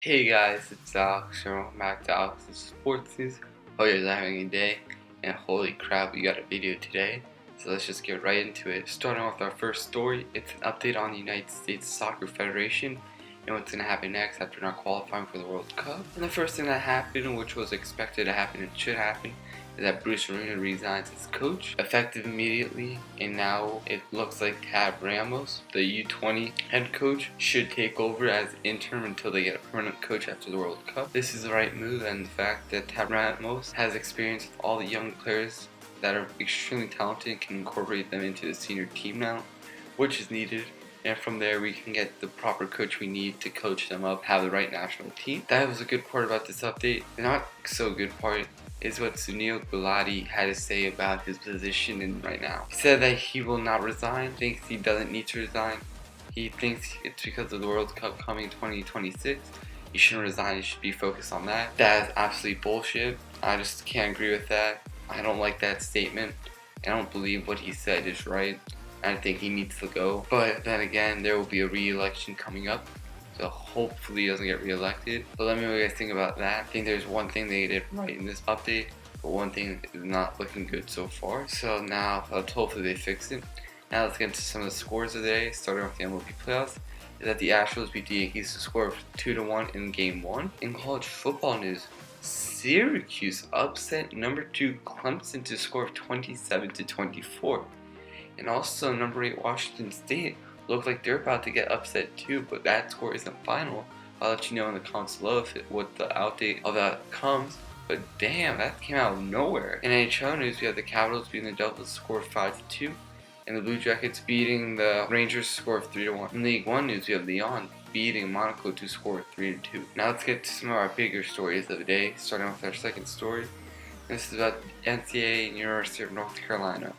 Hey guys, it's Alex, and welcome back to Alex's Sports News. Hope you guys are having a good day, and holy crap, we got a video today. So let's just get right into it. Starting off with our first story, it's an update on the United States Soccer Federation and what's going to happen next after not qualifying for the World Cup. And the first thing that happened, which was expected to happen and should happen, is that Bruce Arena resigns as coach, effective immediately, and now it looks like Tab Ramos, the U20 head coach, should take over as interim until they get a permanent coach after the World Cup. This is the right move, and the fact that Tab Ramos has experience with all the young players that are extremely talented and can incorporate them into the senior team now, which is needed. And from there we can get the proper coach we need to coach them up, have the right national team. That was a good part about this update. The not so good part is what Sunil Gulati had to say about his position in right now. He said that he will not resign, thinks he doesn't need to resign. He thinks it's because of the World Cup coming 2026. He shouldn't resign, he should be focused on that. That is absolutely bullshit. I just can't agree with that. I don't like that statement. I don't believe what he said is right. I think he needs to go. But then again, there will be a re-election coming up, so hopefully he doesn't get re-elected. But let me know what you guys think about that. I think there's one thing they did right in this update, but one thing is not looking good so far. So now, hopefully they fix it. Now let's get into some of the scores of the day, starting with the MLB playoffs. Is that the Astros beat the Yankees to score of 2-1 in Game 1. In college football news, Syracuse upset number 2 Clemson to score of 27-24. And also number 8 Washington State look like they're about to get upset too, but that score isn't final. I'll let you know in the comments below what the update of that comes. But damn, that came out of nowhere. In NHL news, we have the Capitals beating the Devils score of 5-2, and the Blue Jackets beating the Rangers score of 3-1. In League One news, we have Lyon beating Monaco to score of 3-2. Now let's get to some of our bigger stories of the day, starting with our second story. This is about NCAA and University of North Carolina.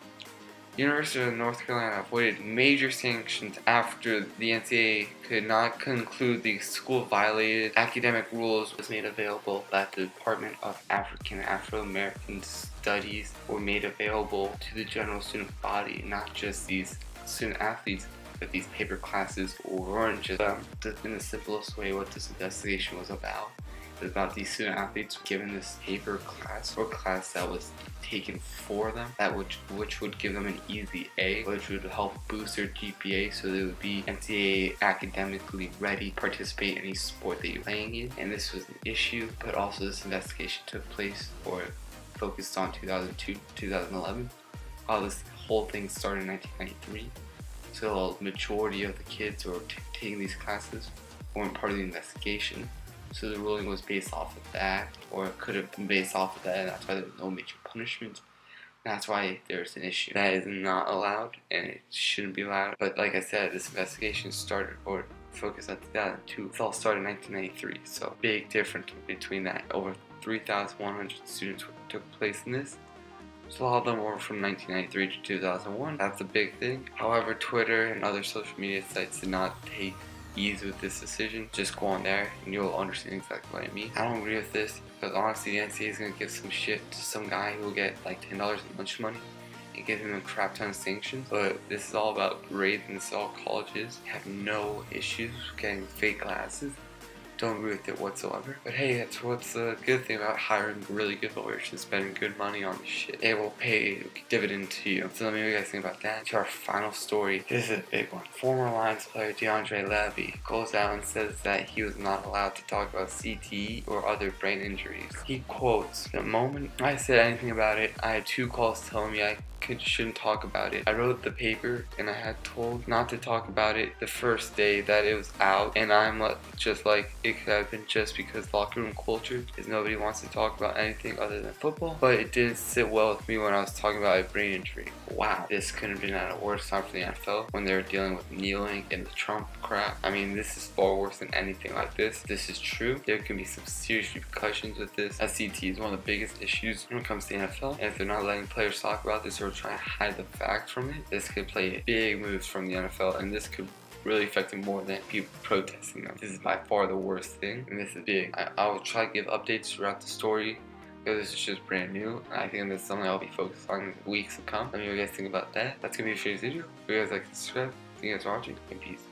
University of North Carolina avoided major sanctions after the NCAA could not conclude the school violated academic rules was made available that the Department of African and Afro-American Studies were made available to the general student body, not just these student athletes, but these paper classes weren't just in the simplest way what this investigation was about. About these student athletes given this paper class or class that was taken for them, that which would give them an easy A, which would help boost their GPA so they would be NCAA academically ready to participate in any sport that you're playing in. And this was an issue, but also this investigation took place or focused on 2002-2011. While this whole thing started in 1993, so the majority of the kids who were taking these classes weren't part of the investigation. So the ruling was based off of that, or it could have been based off of that, and that's why there was no major punishment. That's why there's an issue. That is not allowed, and it shouldn't be allowed. But like I said, this investigation started, or focused on 2002. It all started in 1993, so big difference between that. Over 3,100 students took place in this. So a lot of them were from 1993 to 2001. That's a big thing. However, Twitter and other social media sites did not take ease with this decision. Just go on there and you'll understand exactly what I mean. I don't agree with this because honestly the NCAA is going to give some shit to some guy who will get like $10 in lunch money and give him a crap ton of sanctions. But this is all about grades, and this is all colleges have no issues getting fake classes. Don't agree with it whatsoever. But hey, that's what's the good thing about hiring really good lawyers and spending good money on this shit. They will pay dividend to you. So let me know what you guys think about that. To our final story. This is a big one. Former Lions player DeAndre Levy goes out and says that he was not allowed to talk about CTE or other brain injuries. He quotes, "The moment I said anything about it, I had 2 calls telling me I shouldn't talk about it. I wrote the paper and I had told not to talk about it the first day that it was out, and I'm just like, it could have been just because locker room culture is nobody wants to talk about anything other than football, but it didn't sit well with me when I was talking about a brain injury." Wow, this couldn't have been at a worse time for the NFL when they were dealing with kneeling and the Trump crap. I mean, this is far worse than anything like this. This is true. There can be some serious repercussions with this. CTE is one of the biggest issues when it comes to the NFL, and if they're not letting players talk about this or trying to hide the facts from it, this could play big moves from the NFL, and this could really affect them more than people protesting them. This is by far the worst thing, and this is big. I will try to give updates throughout the story because this is just brand new. I think that's something I'll be focused on in the weeks to come. Let me know what you guys think about that. That's gonna be today's video. If you guys like to subscribe, thank you guys for watching, and peace.